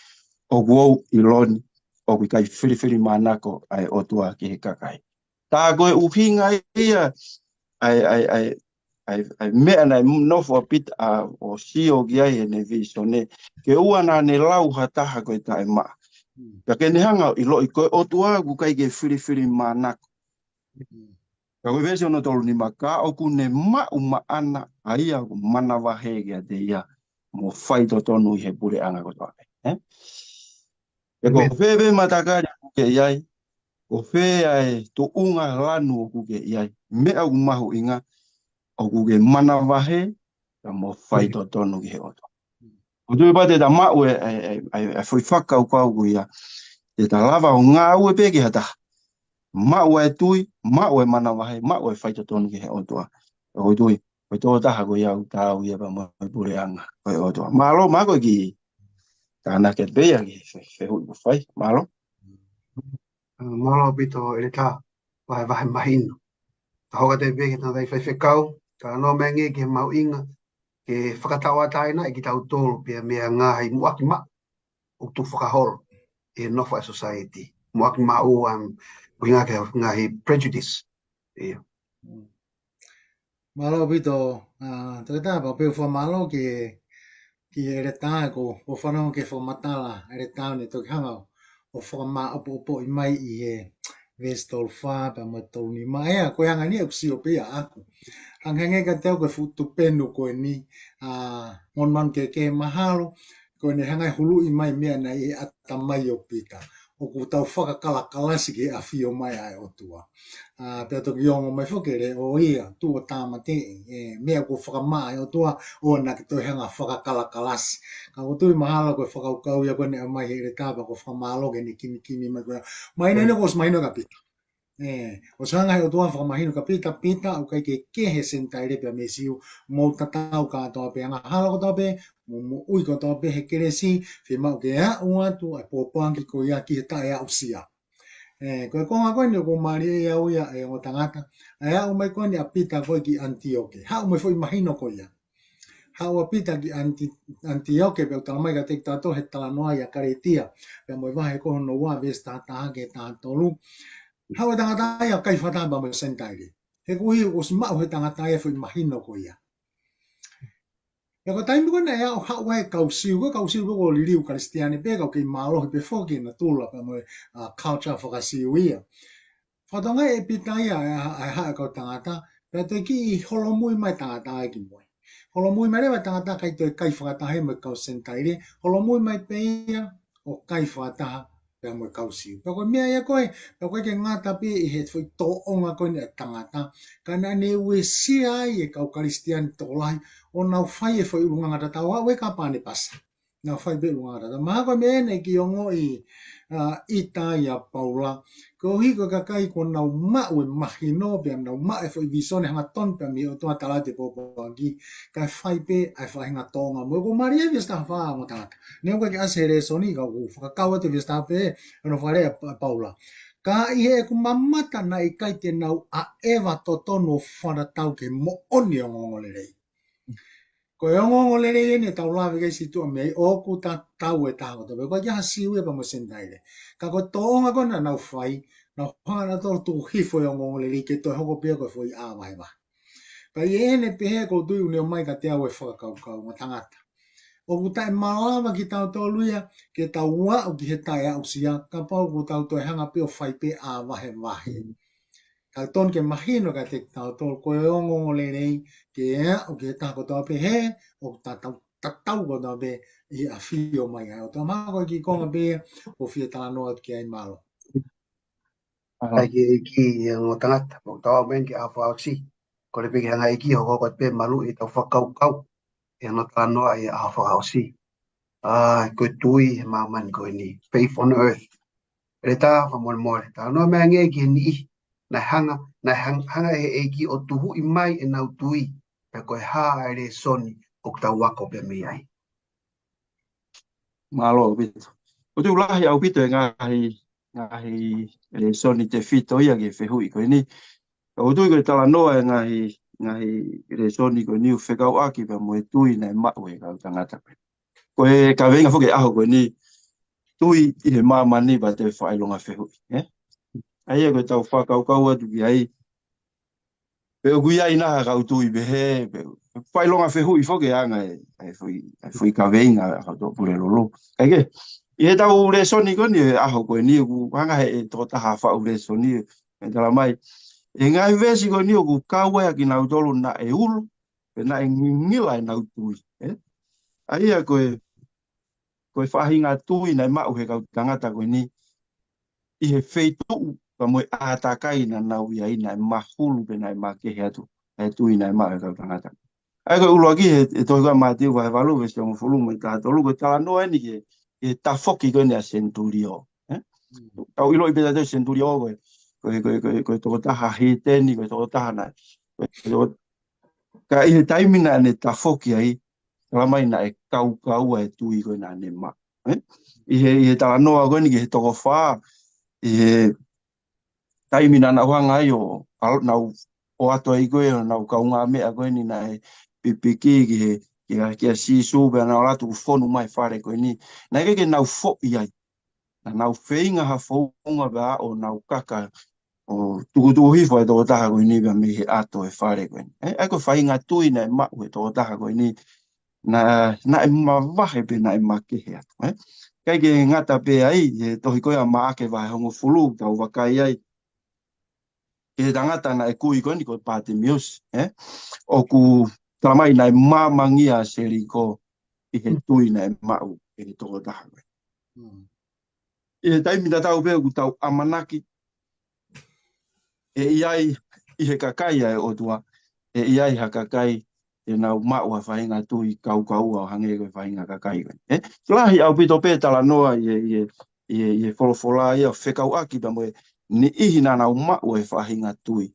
o guau iloni o ki kai whiriwhiri manako ai otua ki he kakai. Tā koe uhinga ia ai mea nei nofo pita o sio ki ai ne viso ne ke ua nā ne lau hataha koe tae maa. Ka ke nehanga i loi koe otua ku kai ke whiriwhiri manako. Ka koe vesi ono tolu ni maka oku ne mau maana aia ku mana wahege a te ia mo whaito tonu i he pure anga ko toa. E ko whebe matakari ke iai, ko whe ai to unga lanu o kuke iai, mea u mahu inga, o kuke mana wahe, ka mo whaito tonu ki he oto. O tui pate ta mau e whui whakau kau ku ia, te ta lava o ngā ue peke hata, mau e tui, mau e mana wahe, mau e whaito tonu ki he otoa. O tui, koe tō taha ko iau tāu ia pa mo pure anga, koe otoa. Malo, mako ki, tāna ke beia ki, whehui ku whai, malo. Malo pito ele tā, wahe mahino. Ta hoka te peke tā dai whaiwhekau, ka no mengi ke mau inga, ke whakatawa taina e ki tau tōru pia mea ngā hei muaki ma, o tu whakahoro, e nofa e society. Muaki ma o winga ke ngā hei prejudice. Malo pito, te tā pa peu wha malo ki ere tā ko whanau ke whamatala ere tā ne toki hanga o whakama opo i mai i he vestol wha pa mai tolu ni mai a koe hanga ni au si o pia aku. Hangange ka teo koe futu penu koe ni mon man ke mahalo koe ne hangai hulu i mai mea na i atamai o pita. O ku tau whakakala kalasi ki a whio mai ai o tua. Pea toki ongo mai whakere o ia tu o tāmate mea ko whakamai o tua o na ki toi hanga whakakala kalasi. Ka o tui mahala koe whakaukau ia koe ne mai here tāpa ko whakamalo ke ni kimi mai koe. Mai nene ko smahino ka pita. O sanga o tua whakamahino ka pita o kai ke he sentai repea me siu mo tatau ka toa pe anga hala ko toa pe mo ui ko toa pe he keresi whi mau ke a uatu ai pōpangi ko ia ki he tae au sia. Koe konga koe ni o ko maari e au ia e o tangata. Ai au mai koe ni a pita koe ki Antioke. Hau mai foi mahino koe ia. Hau a pita ki Antioke pe utala mai ka te tato he tala noa ia karetia. Pe moi wahe koho no wa vesta taha ke taha tolu. Hau e tangata ia kai whatamba mo sentaire. He kuhi o si mau he tangata ia foi mahino koe ia. E ko taimi kona e au hau e kausiu ko liriu karistiani pe kau kei maalohi pe foki na tula pe mo culture whakasiu ia. Whatonga e pita ia e hae kau tangata, pe toi ki i holomui mai tangata e ki moe. Holomui mai rewa tangata kai toi kai whakatahe mo kau sentaire, holomui mai pe ia o kai whakataha pe mo kausiu. Pe koe mea ia koe, pe koe ke ngata pe i he tui tō onga koe ni a tangata, ka na ne ue sia ai e kau karistiani tōlahi, o nau whai e whai urunga ngata tau hau e ka pāne pasa. Nau whai be urunga ngata tau. Maha koe mea nei ki ongo i ita ia paula. Ko hiko ka kai ko nau mau e mahi no pia nau mau e whai visone hanga ton pia mi o toa tala te pōpāngi. Ka whai pe ai whai hinga tōnga mo. Ko maria vista whaa mo tangata. Neu ka ki asere soni ka ku whakakaua te vista pe ano whare a paula. Ka i he ku mamata na i kai te nau a ewa to tono whara tau ke mo oni o ngongole rei. Ko e ongo lere ne tau lawe kai situ a mei o ku ta tau e taha koto. Ko ia siu e pa mo sentaire. Ka ko toonga kona nau whai, nau whana tō tu hifo e ongo lere ke toi hoko pia koe fwoi āwai wa. Ka i ene pehe ko tui uneo mai ka te au e whakakau ma tangata. O ku tae malawa ki tau tō luia, ke tau ua o ki he tae au sia, ka pau ku tau toi hanga pio whai pe āwahe wahe. Talton ke mahino ka te tau koe ongo le nei ke o ke tako tau pe he o tatau ko tau pe i a fio mai ai. O tau mako ki konga pe o fia tala noa ki ai malo. Ai ki ngo tangata o tau ben ki afa si ko le pe ki hanga iki ho ko pe malu i tau whakau kau e no tano ai afa si ko tui maman ko ni faith on earth reta fa mol mol ta no me nge ki ni na hanga e ki o tuhu i mai e nau tui pe ko ha ai soni o tau wako pe mi ai Malo bito. O tu lahi au bito ngahi le soni te fito ia ke fehui ko ni. O tu ko tala noa ngahi le soni ko ni u whekau aki pa mo e tui nei maue ka tangata. Ko e ka venga foke aho ko ni tui i he mamani ba te whailonga fehui. Ai e ko tau whakau kau atu ki ai. Pe o gui ai naha kau tui be he. Whailonga fehui foke anga e fui ka venga kau tō pure lolo. Kai ke? I he tau ure soni ko ni aho koe ni ku hanga he tō taha wha ure soni e tala mai. E ngai vesi ko ni ku kaua ki nau tolu na e ulu pe na e ngila e nau tui. Ai a koe whahinga tui nei mau he kau tangata koe ni i he wheitu pa moe ātakai na nau ia ina e mahulu pe nai ma ke he atu e tui nei mau he kau tangata. Ai koe ulu aki e toi koe mātiu vai walu vesi o mwhulu me tātolu koe tala noa ni ke e tafoki koe ni a Centurio. Tau ilo i peta te Centurio koe toko taha he teni, koe toko taha na. Ka i he taimina ne tafoki ai, ramai na e kau e tui koe na ne ma. I he tala noa koe ni ke he toko whaa, i he taimina na wanga ai o ato ai koe, nau kaunga mea koe ni na e pipiki ki he ki a sisu pe na oratu ku fonu mai whare koe ni. Na ke nau fo i ai. Na nau whainga ha whaunga ba o nau kaka o tukutuku hifo e toko taha koe ni ba me he ato e whare koe ni. E koe whainga tui na e mau e toko taha koe ni na e mawahe pe na e makehe atu. Kai ke ngata pe ai, e tohi koe a maake vai hongo fulu tau wakai ai. E tangata na e kui koe ni koe pāte mios. O ku talamai na e mamangia seri ko i he tui na e mau e toko taha koe. E taimi ta tau peo ku tau amanaki e iai i he kakai ai o tua e iai ha kakai e nau mau a whainga tui kau o hange koe whainga kakai koe. Lahi au pito pe tala noa i e wholofola ia whekau aki pa moe ni ihi na nau mau e whainga tui.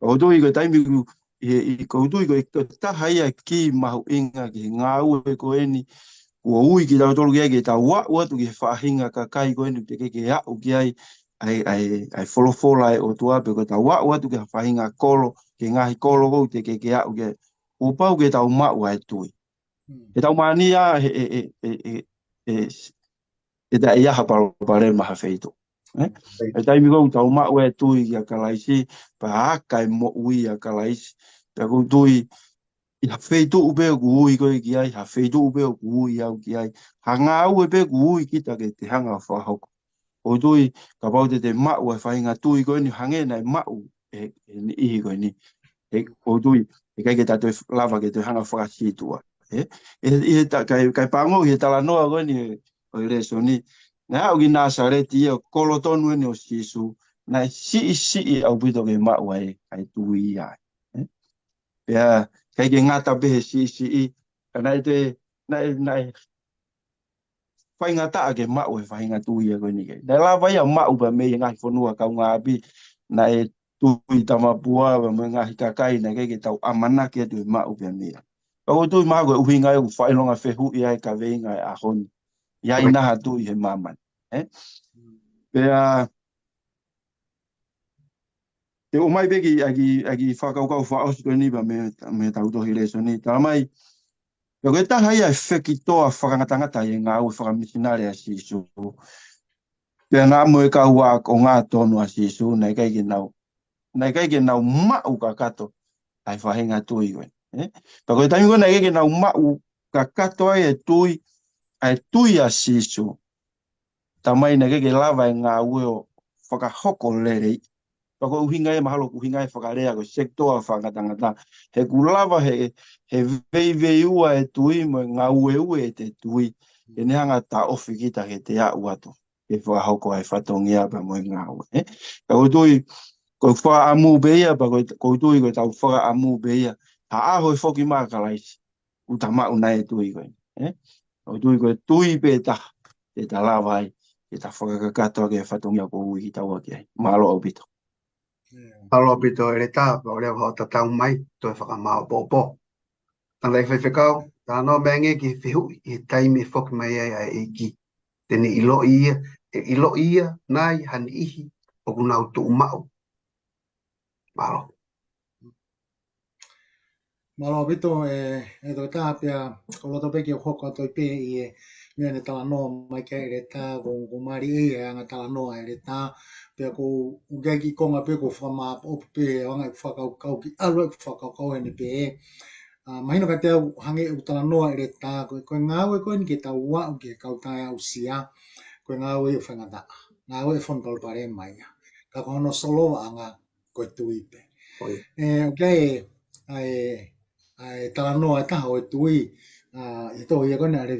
O tui koe taimi ku i kou tui koe taha ia ki mahu inga ki ngā ue koe ni ua ui ki tau tolu ki ai ki tau wau atu ki whahinga kakai koe ni te ke au ki ai ai wholofola e o tua pe ko tau wau atu ki whahinga kolo ki ngahi kolo kou te ke au ki o pau ki tau mau ai tui. E tau mania e ta ia haparo pare maha feito. E taimi kou tau mau ai tui ki a kalaisi pa aka e mo ui a kalaisi pe kou tui i ha feito upe ku ui koe ki ai, ha feito upe ku ui au ki ai, ha ngā ue pe ku ui kita ke te hanga whahoko. O tui, ka pau te mau e whainga tui koe ni hange nei mau e ni ihi koe ni. O tui, e kai ke tato lava ke te hanga whakasitua. Kai pango i he tala noa koe ni o i reso ni, na au ki Nasareti ia kolotonu ni o sisu, na si au pito ke mau ai tui ai. Pea, kai ke ngata pehe si kana na whainga taa ke mau e whainga tui e koe ni kei. Na la vai a mau pa mei ngahi whanua kau ngā api na e tui tamapua pa me ngahi kakai na kei ke tau amanaki atu e mau pa mei. Kau tui maa koe uhinga e u whailonga whehu i ai ka veinga e ahoni. Iai naha tui he maman. Pea, te o mai peki agi whakaukau whaosi koe ni pa me tau tohi leso ni. Tā mai, yo ke taha ia e whekitoa whakangatangata i ngā ue whakamisinare a sisu. Pea ngā moe ka hua o ngā tonu a sisu, nei kai ke nau mau ka kato ai whahinga tui koe. Pa koe taimi koe nei kai ke nau mau ka kato ai e tui a sisu. Tā mai nei kai ke lava e ngā ue o whakahoko lerei. Pako uhinga e mahalo uhinga e whakarea ko sektoa whakatangata. He kulawa he vei ua e tui mo ngā ue e te tui. E nehanga ta ofi kita he te a uato. E whakahoko ai whatongia pa mo ngā ue. Ka utui, ko wha amu beia, pa ko utui ko tau whaka amu beia. Ha aho e whoki maa kalaisi. Utama una e tui koe. Ka utui ko tui pe ta. Te ta lawai. Te ta whakakatoa ke whatongia ko ui ki taua ki ai. Mahalo au pito. Alo pito e reta, pa olea hao tatau mai, to e whakamao popo. Tana e whaiwhekau, tāno mengi ki whihu i taimi whoki mai ai e ki. Tene ilo ia, nai, hani ihi, o kuna utu umau. Malo. Malo pito e toi tāpia, ko loto peki o hoko toi pe i e mea ne tala noa mai kia e re tā, ko mari e anga tala noa e re tā, pia ko ugeki konga pe ko whama opu pe anga e whakau ki alu e whakau e ne pe e. Mahino ka te au hange u tala noa e re tā, koe ngāwe koe ni ke tau wau ke kau tae au sia, koe ngāwe e whangata, ngāwe e whanpalo pare mai. Ka kono solo anga koe tuipe. Okay, ai tala noa e taha o e tui, i tō ia kone are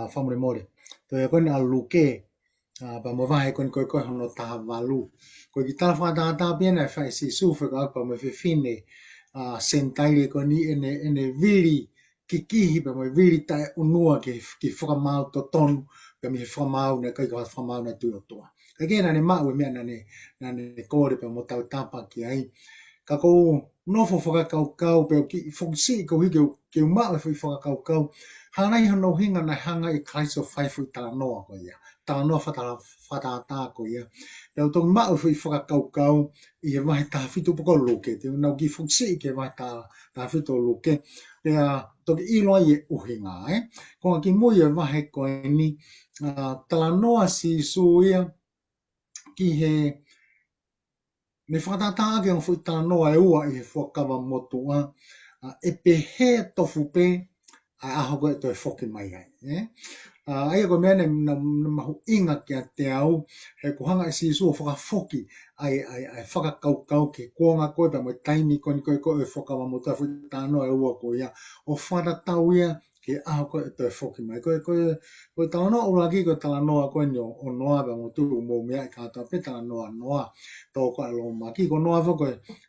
whamure more. Tō ia kone a luke, pa mo vahe kone koe koe hono taha walu. Koe ki tala whakatata piena e whae si suwhe ka pa mo whiwhine, sentaire kone ene viri ki kihi pa mo viri tae unua ki whakamau to tonu, pa mi whamau na kai ka whamau na tui o toa. Kake nane mau e mea nane kore pa mo tau tapa ki ai. Ka kou nofo whakakau pe ki whakisi ko hike ke umau e whakakau hanai hano hinga na hanga i Kaiso whaifu i tala noa ko ia. Tala noa whatata ko ia. Peo tō umau e whakakau i e wahe taha whitu poko loke. Te unau ki whakisi ke wahe taha whitu loke. Pea toki iloa i e uhinga. Konga ki mui e wahe koe ni tala noa si suia ki he me whakatata ake o whui tā noa e ua i he whakawa motua, e pehe tofu pe, ai aho koe to e whoki mai ai. Aia koe mea na mahu inga ki a te au, he kuhanga e si sua whakawhoki ai whakakaukau ke kuonga koe pa mo taimi koe koe e whakawa motua whui tā noa e ua koe ia, o wharatau ia ke aho koe to e whoki mai. Koe tala noa uraki koe tala noa koe ni o noa pa mo tū mō mea i kātua pe tala noa tō koe alo maki ko noa wha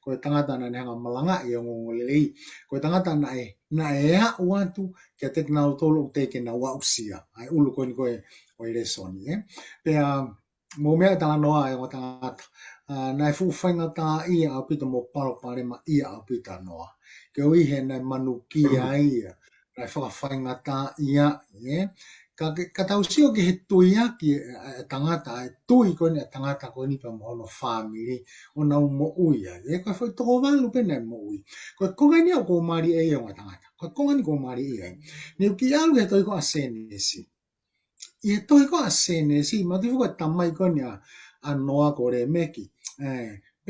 koe tangata na hanga malanga i o ngolelei. Koe tangata na e a uatu kia te nau tolo u teke na wa usia. Ai ulu koe ni koe o i resoni. Pea mō mea tala noa e o tangata. Na e fuwhainga tā ia au pita mō palo pare ma ia au pita noa. Ke ui he na manu ki a ia. Na e whakawhainga tā ia. Ka tau sio ki he tui aki tangata, tui koe ni a tangata koe ni pa mohono whamiri, o nau mo uia. Koe whai toko walu pene mo ui. Koe konga ni au ko mari e o tangata. Koe konga ni ko mari e. Ni uki alu he toi ko a senesi. I he toi ko a senesi, ma tifu koe tamai koe ni a noa ko re meki.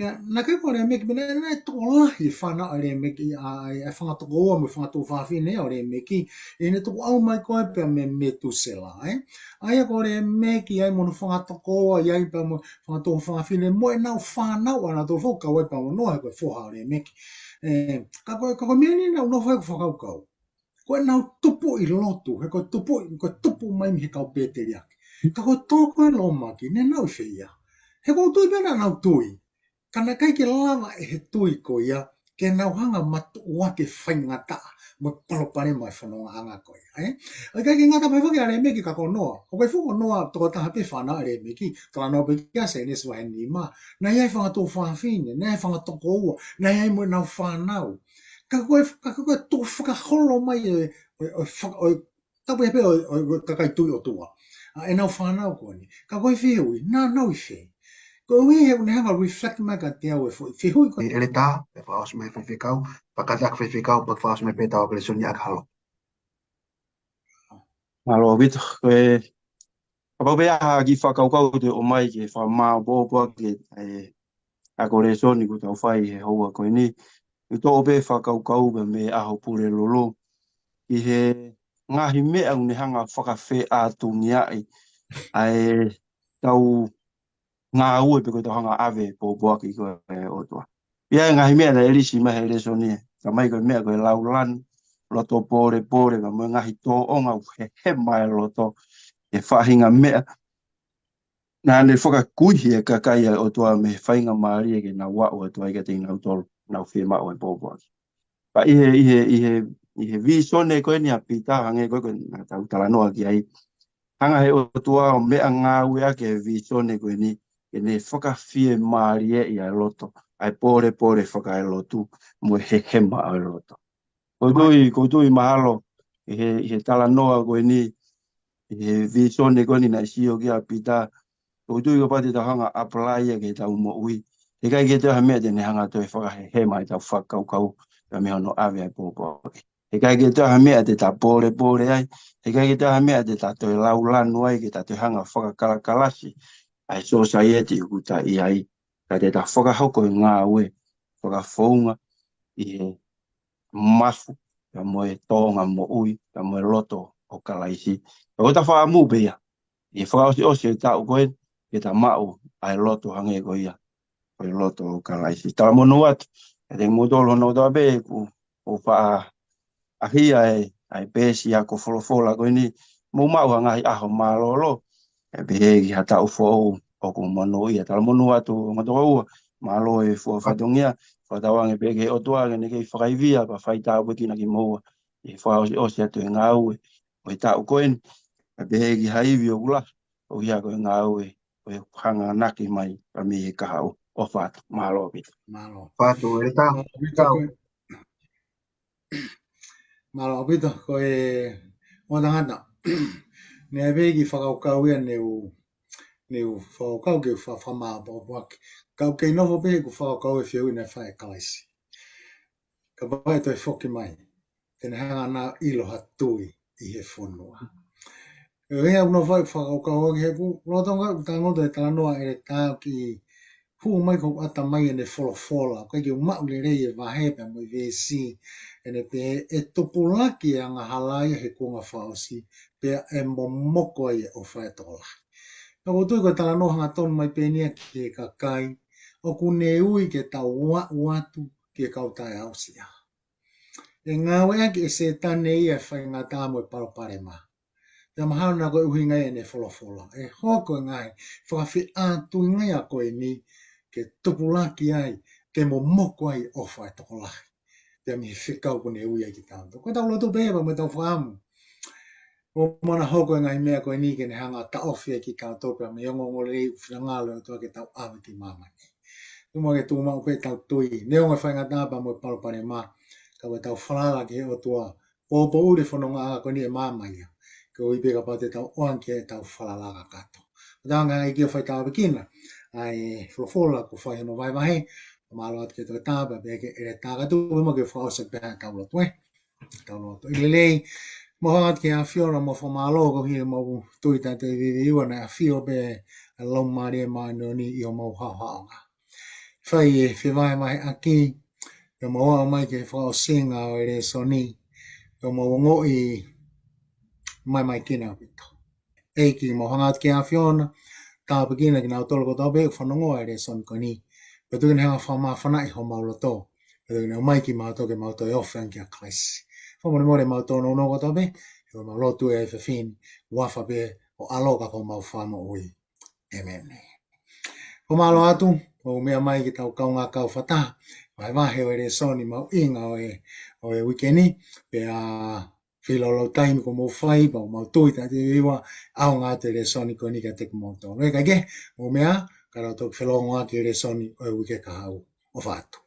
Na kai ko re meki, pina e toko lahi whana o re meki, e whangatoko ua mo whangatoko whawhine o re meki, e ne toko au mai koe pia me metusela. Aia ko re meki, ai mono whangatoko ua, iai pa mo whangatoko whawhine, mo e nau whanau ana tō whokau ai pa mo noa koe whoha o re meki. Ka koe mea ni nau noa whai ko whakaukau. Koe nau tupu i lotu, he koe tupu mai mi he kau pēteri aki. Ka koe tōko e lomaki, ne nau i whia. He koe tui pēna nau tui. Kana kai ke lava e he tui ko ia, ke nau hanga matu ua ke whaingata, mo palopare mai whanonga hanga ko ia. Ai kai ke ngata pai whaki a re meki kako noa. O kai whuko noa toko taha pe whana a re meki, tala noa pe kia se nesu wahe ni ma. Na iai whangato whawhine, na iai whangatoko ua, na iai mo nau whanau. Ka koe tō whakaholo mai tapu e pe o kakai tui o tua. E nau whanau ko ni. Ka koe whihui, nau i whi. Ko ui he une hanga reflect mai ka te au e whihui ko. Ele tā, e whaos mai whaiwhikau, pakatak whaiwhikau, pak whaos mai pētau kare suni ak halo. Malo vito, koe kapapea ki whakaukau te o mai ke whamā bōpua ke a kore soni ko tau whai he hoa koe ni. I tō ope whakaukau me aho pure lolo. I he ngahi mea une hanga whakawhe a tūngia ai tau ngā ue pe koe te hanga ave po boaki koe o toa. Ia ngahi mea na elisi mahe ele soni ka mai koe mea koe laulan loto pore pore ka mo ngahi tō onga he mai loto e whahinga mea na ne whaka kuihi e kakai o toa me whainga maari e ke na wao e toa i ka te ngau tolu nau whia mao e po boaki. Pa ihe vi sone koe ni a pita hange koe koe na tau talanoa ki ai hanga he o toa o mea ngā ue ake vi sone koe ni e ne whakawhie maari e i a loto ai pore pore whaka e lotu mo he maa e loto. Koutui mahalo i he talanoa koe ni i he vi sone koe ni na sio ki a pita koutui ko pati tau hanga apply e ke tau mo ui e kai ke tau hamea tene hanga toi whaka he mai tau whakau ka me hono ave ai pōpō e kai ke tau hamea te ta pore pore ai e kai ke tau hamea te ta toi laulanu ai ke ta toi hanga whakakalakalasi ai society kuta i ai ka te ta whakahoko i ngā ue whakafounga i he mafu ka moe tōnga mo ui ka moe loto o kalaisi o ta whaamu bea i whakaosi osi e tau koe ke ta mau ai loto hange ko ia o loto o kalaisi ta mono atu e te motolo no ta be ku o wha ahia e ai pesi a ko folofola koe ni mo mau hanga i aho malolo e behegi hata ufo o ko mono ia ta mono atu ngoto malo e fo fatongia fatawange pege o toa ne ke whakaivia pa whaita o kina ki moa e whaosi osi atu e ngau o ta o koen e behegi haivi o gula o ia ko ngau e hanga naki mai pa mi e kaha o fatu malo pita. Malo. Patu e tau. Malo pita ko e o tangata. Ne vegi whakaukau ia neu whakaukau ke whamaa whaki. Kau kei noho pe ku whakaukau e whiau ina whae kalaisi. Ka bai toi whoki mai. Tene hanga nā ilo hatui i he whonua. E rea uno whakaukau he ku rotonga tangoto e talanoa e tāu ki hu mai ko ata mai ene fola kai ke mau le rei e vahepa mo vesi ene pe e topulaki anga halai he kunga fausi pe e momoko e o faetola na ko toi ko tala no hanga ton mai pe ni ke kakai o ku ne ui ke ta watu ke kautai ausia e ngawe ke se tane ia fai ngata mo paro parema te mahana na ko uhinga ene fola e hoko ngai whakafi atu ngai a koe ni ke tupulaki ai, ke momoko ai o whae toko lahi. Te mi whikau kone ui ai ki tātou. Koe tau loto bēwa me tau whaamu. O mana hoko e ngai mea koe ni ke ne hanga ta ofi ai ki tātou pia me yongo ngole i whiangalo o toa ke tau awe ki mamai. Tuma ke tūma upe tau tui. Neo ngai whainga tāpa mo e palopare mā. Ka we tau whalala ki o toa. Pōpo ure whanonga a koe ni e mamai. Ke ui peka pate tau oan ke tau whalala ka kato. Tanga ngai ki o whai tāwe kina. Ai flofola ko fai no vai vai malo at ke to taba be ke e taga tu mo ke fa se pe ka lo to ile le mo hat ke a fiora mo fo malo ko hi mo tu ta te vi na fio be lo mare ma no ni yo mo ha fai fi vai mai aki yo mo mai ke fa singa o re soni yo mo ngo i mai kina pito e ki mo hat ke a fiona ka begina kina tolo ko tabe whanongo e re son koni. Petu kina hanga whama whanai ho maulo tō. Petu kina maiki mātou ke mātou e offen kia klaisi. Whamone more mātou no ko tabe. Eo maulo tu e whiwhini. Wafa be o aloka ko mau whama ui. Amen. Ho malo atu. O mea mai ki tau kaunga kau whata. Vai wahe o e re soni mau inga o e wikeni. Pe a filolo time ko mo fai ba mo toi ta te iwa au nga te re soni ko ni ka te mo to no ka ke o mea ka to filolo nga te re soni o wike ka au o fatu